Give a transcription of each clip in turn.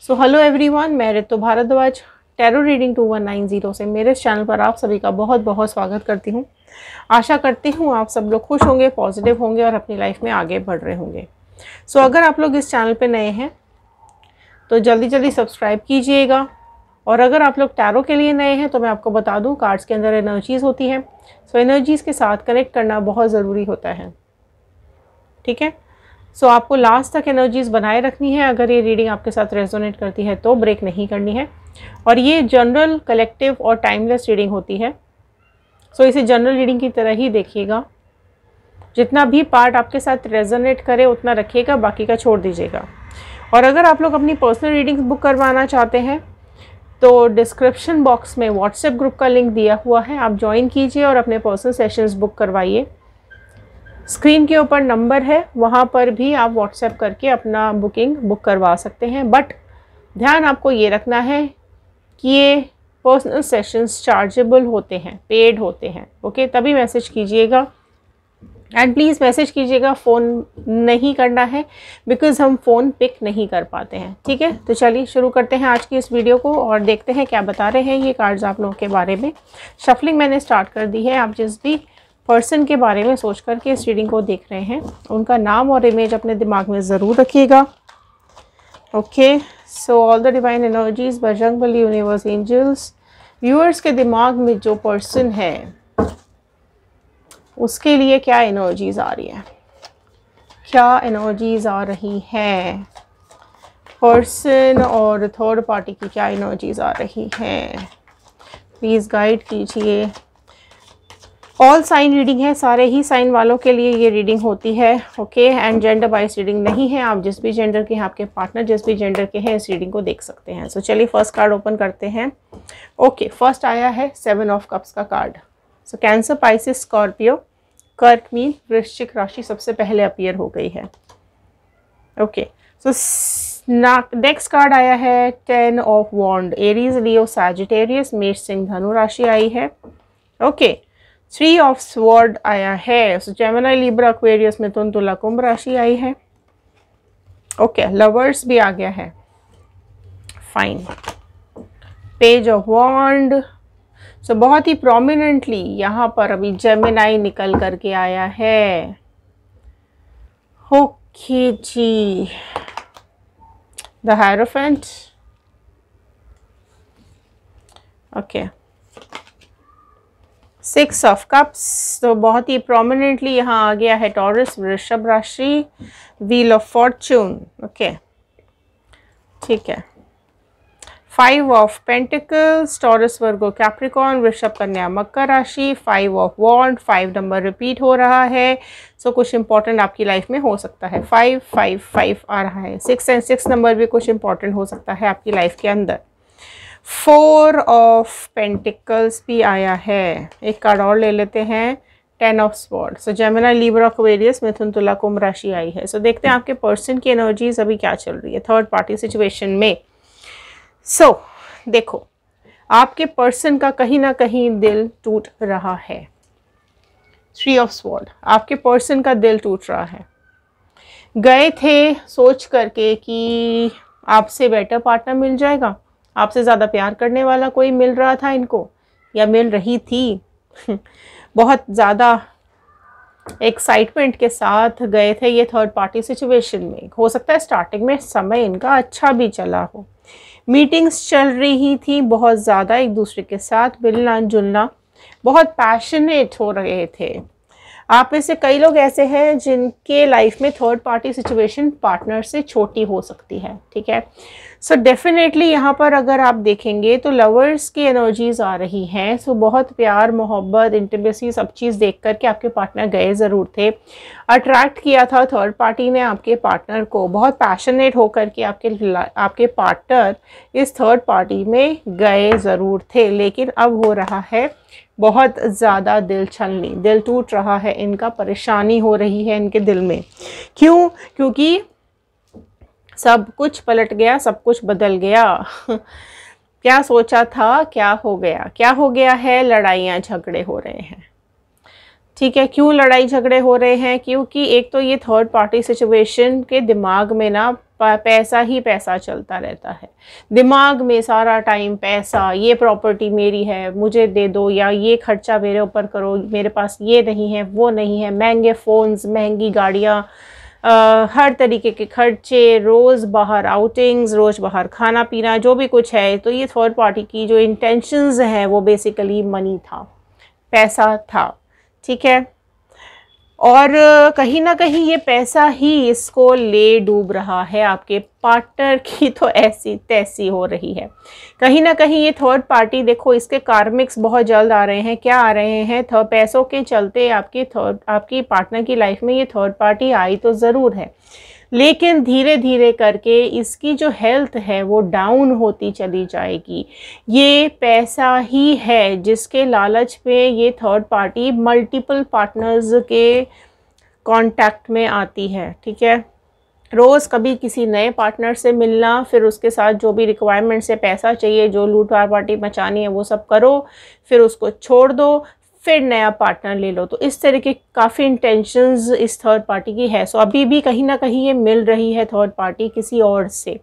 So hello everyone, मैं ऋतु Bhardwaj tarot reading 2190 से मेरे इस चैनल पर आप सभी का बहुत बहुत स्वागत करती हूँ। आशा करती हूँ आप सब लोग खुश होंगे, पॉजिटिव होंगे और अपनी लाइफ में आगे बढ़ रहे होंगे। सो अगर आप लोग इस चैनल पे नए हैं तो जल्दी जल्दी सब्सक्राइब कीजिएगा। और अगर आप लोग टैरो के लिए नए हैं तो मैं आपको बता दूँ, कार्ड्स के अंदर एनर्जीज़ होती हैं। सो एनर्जीज़ के साथ कनेक्ट करना बहुत ज़रूरी होता है, ठीक है। सो आपको लास्ट तक एनर्जीज़ बनाए रखनी है। अगर ये रीडिंग आपके साथ रेजोनेट करती है तो ब्रेक नहीं करनी है। और ये जनरल, कलेक्टिव और टाइमलेस रीडिंग होती है। सो इसे जनरल रीडिंग की तरह ही देखिएगा। जितना भी पार्ट आपके साथ रेजोनेट करे उतना रखिएगा, बाकी का छोड़ दीजिएगा। और अगर आप लोग अपनी पर्सनल रीडिंग्स बुक करवाना चाहते हैं तो डिस्क्रिप्शन बॉक्स में व्हाट्सएप ग्रुप का लिंक दिया हुआ है, आप ज्वाइन कीजिए और अपने पर्सनल सेशंस बुक करवाइए। स्क्रीन के ऊपर नंबर है, वहाँ पर भी आप व्हाट्सएप करके अपना बुक करवा सकते हैं। बट ध्यान आपको ये रखना है कि ये पर्सनल सेशंस चार्जेबल होते हैं, पेड होते हैं, ओके। तभी मैसेज कीजिएगा एंड प्लीज़ मैसेज कीजिएगा, फ़ोन नहीं करना है बिकॉज़ हम फ़ोन पिक नहीं कर पाते हैं, ठीक है। तो चलिए शुरू करते हैं आज की इस वीडियो को और देखते हैं क्या बता रहे हैं ये कार्ड्स आप लोगों के बारे में। शफलिंग मैंने स्टार्ट कर दी है। आप जिस भी पर्सन के बारे में सोच करके इस रीडिंग को देख रहे हैं उनका नाम और इमेज अपने दिमाग में ज़रूर रखिएगा, okay. So all the divine energies, Bajrangbali, universe, angels, viewers के दिमाग में जो पर्सन है उसके लिए क्या एनर्जीज आ रही है, क्या एनर्जीज आ रही है। पर्सन और थर्ड पार्टी की क्या एनर्जीज आ रही हैं, प्लीज़ गाइड कीजिए। ऑल साइन रीडिंग है, सारे ही साइन वालों के लिए ये रीडिंग होती है, okay. And gender wise reading नहीं है। आप जिस भी जेंडर के हैं, आपके पार्टनर जिस भी जेंडर के हैं, इस रीडिंग को देख सकते हैं। सो चलिए फर्स्ट कार्ड ओपन करते हैं। ओके, फर्स्ट आया है 7 ऑफ कप्स का कार्ड। सो कैंसर, पाइसिस, स्कॉर्पियो, कर्क मीन वृश्चिक राशि सबसे पहले अपीयर हो गई है, ओके। सो नेक्स्ट कार्ड आया है 10 of wand. Aries, Leo, Sagittarius, मेष, सिंह, धनु राशि आई है, ओके। 3 ऑफ स्वॉर्ड आया है। सो जेमिनी, लिब्रा, एक्वेरियस, मिथुन, तुला, कुंभ राशि आई है, ओके। लवर्स भी आ गया है, फाइन। पेज ऑफ वॉन्ड। सो बहुत ही प्रोमिनेंटली यहाँ पर अभी जेमिनी निकल करके आया है, ओके जी। The hierophant, okay. 6 of cups. तो बहुत ही प्रोमिनेंटली यहाँ आ गया है टॉरस, वृषभ राशि, व्हील ऑफ फॉर्च्यून, ओके, ठीक है। 5 of pentacles, taurus, Virgo, Capricorn, वृषभ, कन्या, मकर राशि। 5 ऑफ वॉन्ड, 5 नंबर रिपीट हो रहा है। सो कुछ इंपॉर्टेंट आपकी लाइफ में हो सकता है। 5 5 5 आ रहा है। 6 एंड 6 नंबर भी कुछ इंपॉर्टेंट हो सकता है आपकी लाइफ के अंदर। 4 ऑफ पेंटिकल्स भी आया है। एक कार्ड और ले लेते हैं, 10 of swords. So Gemini, Libra, Aquarius, मिथुन, तुला, कुंभ राशि आई है। सो देखते हैं आपके पर्सन की एनर्जीज अभी क्या चल रही है थर्ड पार्टी सिचुएशन में। सो देखो, आपके पर्सन का कहीं ना कहीं दिल टूट रहा है। 3 ऑफ स्वॉर्ड, आपके पर्सन का दिल टूट रहा है। गए थे सोच करके कि आपसे बेटर पार्टनर मिल जाएगा, आपसे ज़्यादा प्यार करने वाला कोई मिल रहा था इनको या मिल रही थी। बहुत ज़्यादा एक्साइटमेंट के साथ गए थे ये थर्ड पार्टी सिचुएशन में। हो सकता है स्टार्टिंग में समय इनका अच्छा भी चला हो, मीटिंग्स चल रही थी बहुत ज़्यादा, एक दूसरे के साथ मिलना जुलना, बहुत पैशनेट हो रहे थे। आप में से कई लोग ऐसे हैं जिनके लाइफ में थर्ड पार्टी सिचुएशन पार्टनर से छोटी हो सकती है, ठीक है। सो डेफिनेटली यहाँ पर अगर आप देखेंगे तो लवर्स की एनर्जीज आ रही हैं। सो बहुत प्यार, मोहब्बत, इंटीमेसी सब चीज़ देख करके आपके पार्टनर गए ज़रूर थे। अट्रैक्ट किया था थर्ड पार्टी ने आपके पार्टनर को, बहुत पैशनेट होकर के आपके पार्टनर इस थर्ड पार्टी में गए ज़रूर थे। लेकिन अब हो रहा है बहुत ज़्यादा दिल छलनी, दिल टूट रहा है इनका, परेशानी हो रही है इनके दिल में। क्यों? क्योंकि सब कुछ पलट गया, सब कुछ बदल गया। क्या सोचा था क्या हो गया, क्या हो गया है, लड़ाइयाँ झगड़े हो रहे हैं, ठीक है, क्यों लड़ाई झगड़े हो रहे हैं? क्योंकि एक तो ये थर्ड पार्टी सिचुएशन के दिमाग में ना पैसा ही पैसा चलता रहता है। दिमाग में सारा टाइम पैसा, ये प्रॉपर्टी मेरी है मुझे दे दो, या ये खर्चा मेरे ऊपर करो, मेरे पास ये नहीं है वो नहीं है, महंगे फ़ोन्स, महंगी गाड़ियाँ, हर तरीके के खर्चे, रोज़ बाहर आउटिंग्स, रोज़ बाहर खाना पीना, जो भी कुछ है। तो ये थर्ड पार्टी की जो इंटेंशंस हैं वो बेसिकली मनी था, पैसा था। ठीक है, और कहीं ना कहीं ये पैसा ही इसको ले डूब रहा है। आपके पार्टनर की तो ऐसी तैसी हो रही है। कहीं ना कहीं ये थर्ड पार्टी, देखो इसके कार्मिक्स बहुत जल्द आ रहे हैं। क्या आ रहे हैं? पैसों के चलते आपकी पार्टनर की लाइफ में ये थर्ड पार्टी आई तो ज़रूर है, लेकिन धीरे धीरे करके इसकी जो हेल्थ है वो डाउन होती चली जाएगी। ये पैसा ही है जिसके लालच पे ये थर्ड पार्टी मल्टीपल पार्टनर्स के कांटेक्ट में आती है। ठीक है, रोज़ कभी किसी नए पार्टनर से मिलना, फिर उसके साथ जो भी रिक्वायरमेंट से पैसा चाहिए, जो लूट पार्टी मचानी है वो सब करो, फिर उसको छोड़ दो, फिर नया पार्टनर ले लो। तो इस तरह के काफ़ी इंटेंशंस इस थर्ड पार्टी की है। सो अभी भी कहीं ना कहीं ये मिल रही है थर्ड पार्टी किसी और से,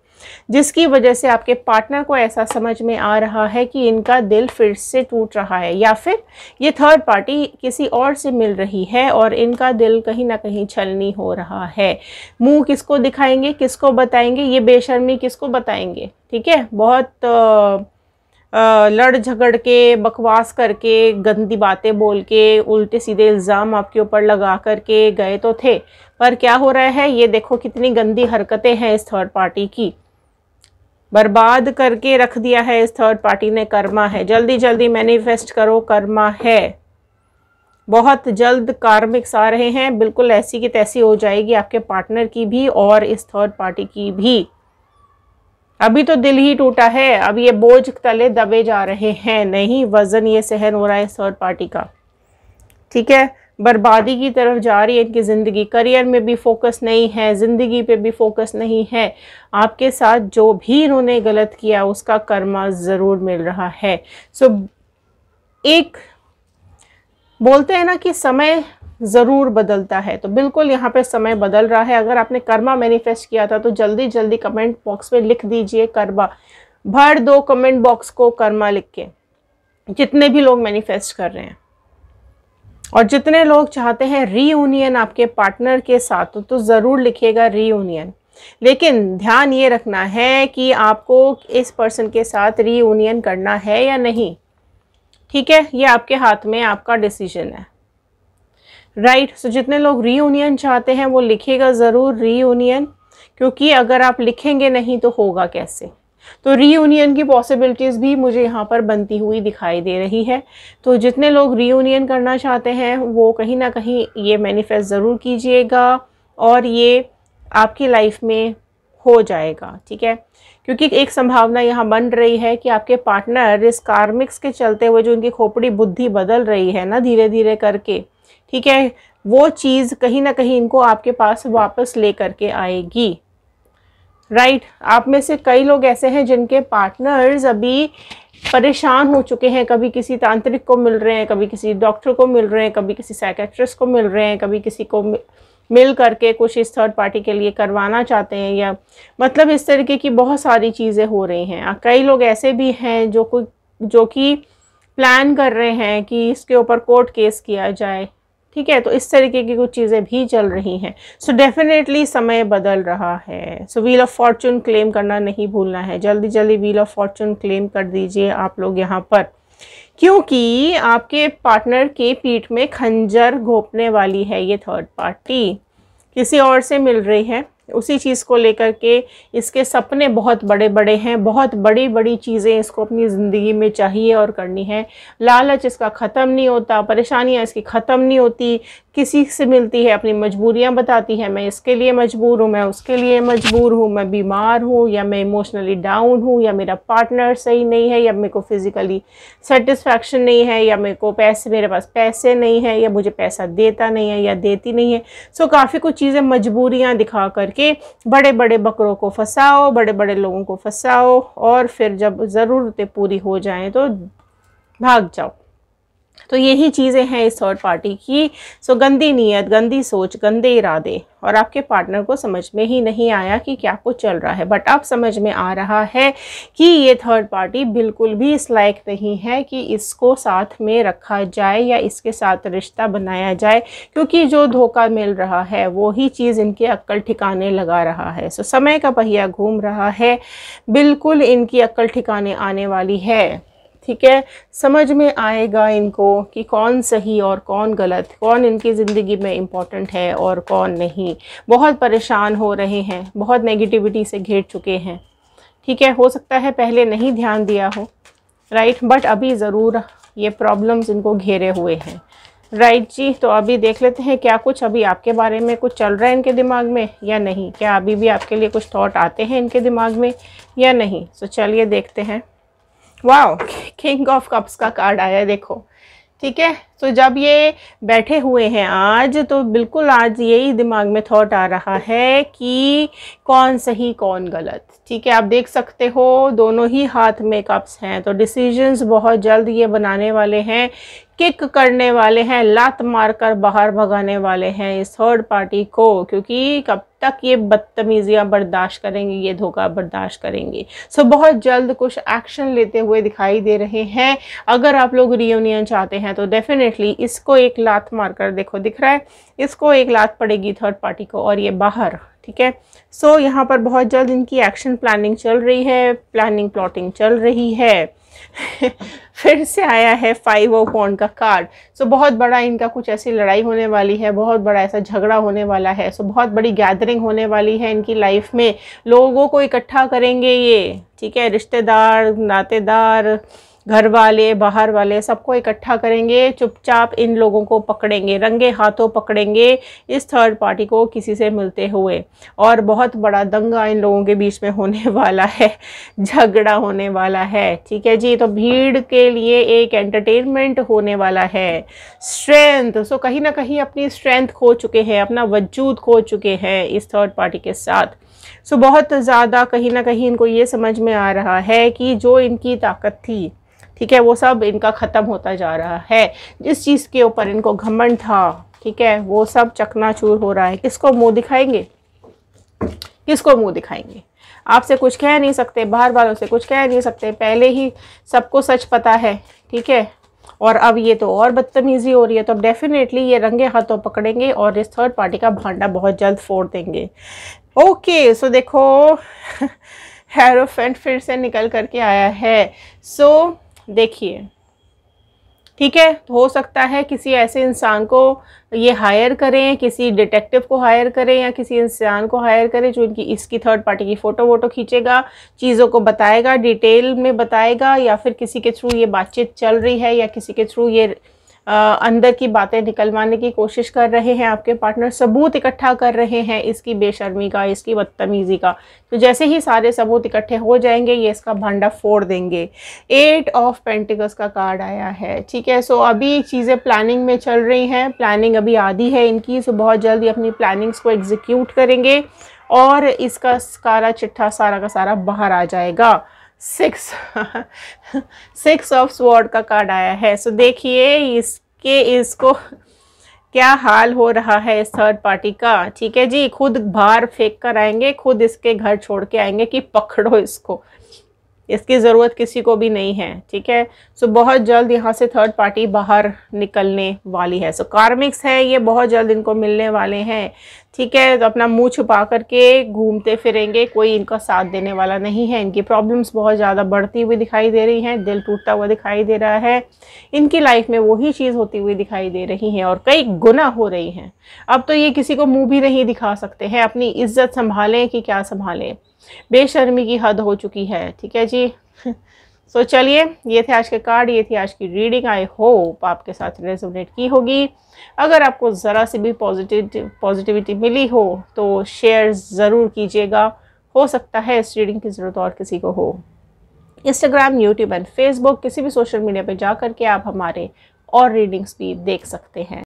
जिसकी वजह से आपके पार्टनर को ऐसा समझ में आ रहा है कि इनका दिल फिर से टूट रहा है, या फिर ये थर्ड पार्टी किसी और से मिल रही है और इनका दिल कहीं ना कहीं छलनी हो रहा है। मुंह किसको दिखाएंगे, किसको बताएंगे, ये बेशर्मी किसको बताएंगे? ठीक है, बहुत लड़ झगड़ के, बकवास करके, गंदी बातें बोल के, उल्टे सीधे इल्ज़ाम आपके ऊपर लगा करके गए तो थे, पर क्या हो रहा है ये देखो कितनी गंदी हरकतें हैं इस थर्ड पार्टी की। बर्बाद करके रख दिया है इस थर्ड पार्टी ने। कर्मा है, जल्दी जल्दी मैनिफेस्ट करो, कर्मा है। बहुत जल्द कार्मिक्स आ रहे हैं, बिल्कुल ऐसी की तैसी हो जाएगी आपके पार्टनर की भी और इस थर्ड पार्टी की भी। अभी तो दिल ही टूटा है, अब ये बोझ तले दबे जा रहे हैं, नहीं वजन ये सहन हो रहा है थर्ड पार्टी का। ठीक है, बर्बादी की तरफ जा रही है इनकी ज़िंदगी। करियर में भी फोकस नहीं है, ज़िंदगी पे भी फोकस नहीं है। आपके साथ जो भी इन्होंने गलत किया उसका कर्मा ज़रूर मिल रहा है। सो एक बोलते हैं ना कि समय ज़रूर बदलता है, तो बिल्कुल यहाँ पे समय बदल रहा है। अगर आपने कर्मा मैनिफेस्ट किया था तो जल्दी जल्दी कमेंट बॉक्स में लिख दीजिए कर्मा, भर दो कमेंट बॉक्स को कर्मा लिख के, जितने भी लोग मैनिफेस्ट कर रहे हैं। और जितने लोग चाहते हैं रीयूनियन आपके पार्टनर के साथ तो ज़रूर लिखिएगा रीयूनियन। लेकिन ध्यान ये रखना है कि आपको इस पर्सन के साथ रीयूनियन करना है या नहीं। ठीक है, ये आपके हाथ में, आपका डिसीजन है। राइट, सो जितने लोग रीयूनियन चाहते हैं वो लिखिएगा ज़रूर रीयूनियन, क्योंकि अगर आप लिखेंगे नहीं तो होगा कैसे। तो रीयूनियन की पॉसिबिलिटीज़ भी मुझे यहाँ पर बनती हुई दिखाई दे रही है। तो जितने लोग रीयूनियन करना चाहते हैं वो कहीं ना कहीं ये मैनिफेस्ट ज़रूर कीजिएगा और ये आपकी लाइफ में हो जाएगा। ठीक है, क्योंकि एक संभावना यहाँ बन रही है कि आपके पार्टनर इस कार्मिक्स के चलते हुए जो उनकी खोपड़ी बुद्धि बदल रही है ना धीरे धीरे करके, ठीक है, वो चीज़ कहीं ना कहीं इनको आपके पास वापस ले करके आएगी। राइट, आप में से कई लोग ऐसे हैं जिनके पार्टनर्स अभी परेशान हो चुके हैं, कभी किसी तांत्रिक को मिल रहे हैं, कभी किसी डॉक्टर को मिल रहे हैं, कभी किसी साइकेट्रिस्ट को मिल रहे हैं, कभी किसी को मिल करके कुछ इस थर्ड पार्टी के लिए करवाना चाहते हैं, या मतलब इस तरीके की बहुत सारी चीज़ें हो रही हैं। कई लोग ऐसे भी हैं जो कि प्लान कर रहे हैं कि इसके ऊपर कोर्ट केस किया जाए। ठीक है, तो इस तरीके की कुछ चीज़ें भी चल रही हैं। सो डेफिनेटली समय बदल रहा है। सो व्हील ऑफ फॉर्चून क्लेम करना नहीं भूलना है, जल्दी जल्दी व्हील ऑफ फॉर्चून क्लेम कर दीजिए आप लोग यहाँ पर, क्योंकि आपके पार्टनर के पीठ में खंजर घोंपने वाली है ये थर्ड पार्टी। किसी और से मिल रही है, उसी चीज़ को लेकर के इसके सपने बहुत बड़े बड़े हैं, बहुत बड़ी बड़ी चीज़ें इसको अपनी ज़िंदगी में चाहिए और करनी है। लालच इसका ख़त्म नहीं होता, परेशानियाँ इसकी ख़त्म नहीं होती, किसी से मिलती है अपनी मजबूरियाँ बताती है, मैं इसके लिए मजबूर हूँ, मैं उसके लिए मजबूर हूँ, मैं बीमार हूँ, या मैं इमोशनली डाउन हूँ, या मेरा पार्टनर सही नहीं है, या मेरे को फिज़िकली सेटिस्फैक्शन नहीं है, या मेरे को मेरे पास पैसे नहीं है, या मुझे पैसा देता नहीं है या देती नहीं है। सो काफ़ी कुछ चीज़ें मजबूरियाँ दिखा करके बड़े बड़े बकरों को फंसाओ, बड़े बड़े लोगों को फंसाओ, और फिर जब ज़रूरतें पूरी हो जाएं तो भाग जाओ। तो यही चीज़ें हैं इस थर्ड पार्टी की। सो गंदी नीयत, गंदी सोच, गंदे इरादे, और आपके पार्टनर को समझ में ही नहीं आया कि क्या कुछ चल रहा है, बट अब समझ में आ रहा है कि ये थर्ड पार्टी बिल्कुल भी इस लायक नहीं है कि इसको साथ में रखा जाए या इसके साथ रिश्ता बनाया जाए, क्योंकि जो धोखा मिल रहा है वो ही चीज़ इनके अक्ल ठिकाने लगा रहा है। सो समय का पहिया घूम रहा है, बिल्कुल इनकी अक्ल ठिकाने आने वाली है। ठीक है, समझ में आएगा इनको कि कौन सही और कौन गलत, कौन इनकी ज़िंदगी में इम्पॉर्टेंट है और कौन नहीं। बहुत परेशान हो रहे हैं, बहुत नेगेटिविटी से घिर चुके हैं। ठीक है, हो सकता है पहले नहीं ध्यान दिया हो, राइट, बट अभी ज़रूर ये प्रॉब्लम्स इनको घेरे हुए हैं, राइट जी। तो अभी देख लेते हैं क्या कुछ अभी आपके बारे में कुछ चल रहा है इनके दिमाग में या नहीं, क्या अभी भी आपके लिए कुछ थॉट आते हैं इनके दिमाग में या नहीं। सो चलिए देखते हैं। वाओ, किंग ऑफ कप्स का कार्ड आया है, देखो। ठीक है, तो जब ये बैठे हुए हैं आज, तो बिल्कुल आज यही दिमाग में थॉट आ रहा है कि कौन सही कौन गलत। ठीक है, आप देख सकते हो दोनों ही हाथ में कप्स हैं, तो डिसीजंस बहुत जल्द ये बनाने वाले हैं, किक करने वाले हैं, लात मारकर बाहर भगाने वाले हैं इस थर्ड पार्टी को, क्योंकि कब तक ये बदतमीजियां बर्दाश्त करेंगे, ये धोखा बर्दाश्त करेंगे। सो बहुत जल्द कुछ एक्शन लेते हुए दिखाई दे रहे हैं। अगर आप लोग रियूनियन चाहते हैं तो डेफिनेटली इसको एक लात मारकर, देखो दिख रहा है, इसको एक लात पड़ेगी थर्ड पार्टी को और ये बाहर। ठीक है, सो यहाँ पर बहुत जल्द इनकी एक्शन प्लानिंग चल रही है, प्लानिंग प्लॉटिंग चल रही है। फिर से आया है 5 ऑफ वॉन्ड का कार्ड। सो बहुत बड़ा इनका कुछ ऐसी लड़ाई होने वाली है, बहुत बड़ा ऐसा झगड़ा होने वाला है। सो बहुत बड़ी गैदरिंग होने वाली है इनकी लाइफ में, लोगों को इकट्ठा करेंगे ये। ठीक है, रिश्तेदार, नातेदार, घर वाले, बाहर वाले, सबको इकट्ठा करेंगे, चुपचाप इन लोगों को पकड़ेंगे, रंगे हाथों पकड़ेंगे इस थर्ड पार्टी को किसी से मिलते हुए, और बहुत बड़ा दंगा इन लोगों के बीच में होने वाला है, झगड़ा होने वाला है। ठीक है जी, तो भीड़ के लिए एक एंटरटेनमेंट होने वाला है। स्ट्रेंथ, सो कहीं ना कहीं अपनी स्ट्रेंथ खो चुके हैं, अपना वजूद खो चुके हैं इस थर्ड पार्टी के साथ। सो बहुत ज़्यादा कहीं ना कहीं इनको ये समझ में आ रहा है कि जो इनकी ताकत थी, ठीक है, वो सब इनका ख़त्म होता जा रहा है। जिस चीज़ के ऊपर इनको घमंड था, ठीक है, वो सब चकनाचूर हो रहा है। किसको मुंह दिखाएंगे, किसको मुंह दिखाएंगे? आपसे कुछ कह नहीं सकते, बाहर वालों से कुछ कह नहीं सकते, पहले ही सबको सच पता है। ठीक है, और अब ये तो और बदतमीजी हो रही है, तो अब डेफिनेटली ये रंगे हाथों पकड़ेंगे और इस थर्ड पार्टी का भांडा बहुत जल्द फोड़ देंगे। ओके, सो देखो हेरोफेंट फिर से निकल करके आया है। सो देखिए, ठीक है, तो हो सकता है किसी ऐसे इंसान को ये हायर करें, किसी डिटेक्टिव को हायर करें या किसी इंसान को हायर करें जो इनकी इसकी थर्ड पार्टी की फ़ोटो वोटो खींचेगा, चीज़ों को बताएगा, डिटेल में बताएगा, या फिर किसी के थ्रू ये बातचीत चल रही है या किसी के थ्रू ये अंदर की बातें निकलवाने की कोशिश कर रहे हैं। आपके पार्टनर सबूत इकट्ठा कर रहे हैं इसकी बेशर्मी का, इसकी बदतमीज़ी का। तो जैसे ही सारे सबूत इकट्ठे हो जाएंगे, ये इसका भांडा फोड़ देंगे। 8 ऑफ पेंटिकल्स का कार्ड आया है। ठीक है, सो अभी चीज़ें प्लानिंग में चल रही हैं, प्लानिंग अभी आधी है इनकी। सो बहुत जल्दी अपनी प्लानिंग्स को एग्जीक्यूट करेंगे और इसका काला चिट्ठा सारा का सारा बाहर आ जाएगा। 6 ऑफ स्वॉर्ड का कार्ड आया है। सो देखिए इसको क्या हाल हो रहा है इस थर्ड पार्टी का। ठीक है जी, खुद बाहर फेंक कर आएंगे, खुद इसके घर छोड़ के आएंगे कि पकड़ो इसको, इसकी ज़रूरत किसी को भी नहीं है। ठीक है, सो बहुत जल्द यहाँ से थर्ड पार्टी बाहर निकलने वाली है। सो कार्मिक्स है ये, बहुत जल्द इनको मिलने वाले हैं। ठीक है, तो अपना मुंह छुपा करके घूमते फिरेंगे, कोई इनका साथ देने वाला नहीं है। इनकी प्रॉब्लम्स बहुत ज़्यादा बढ़ती हुई दिखाई दे रही हैं, दिल टूटता हुआ दिखाई दे रहा है, इनकी लाइफ में वही चीज़ होती हुई दिखाई दे रही हैं और कई गुना हो रही हैं। अब तो ये किसी को मुँह भी नहीं दिखा सकते हैं, अपनी इज्जत संभालें कि क्या संभालें, बेशर्मी की हद हो चुकी है। ठीक है जी, सो चलिए, ये थे आज के कार्ड, ये थी आज की रीडिंग। आई होप आपके साथ रेजोनेट की होगी। अगर आपको ज़रा सी भी पॉजिटिविटी मिली हो तो शेयर ज़रूर कीजिएगा, हो सकता है इस रीडिंग की ज़रूरत और किसी को हो। इंस्टाग्राम, यूट्यूब एंड फेसबुक, किसी भी सोशल मीडिया पे जा करके आप हमारे और रीडिंग्स भी देख सकते हैं।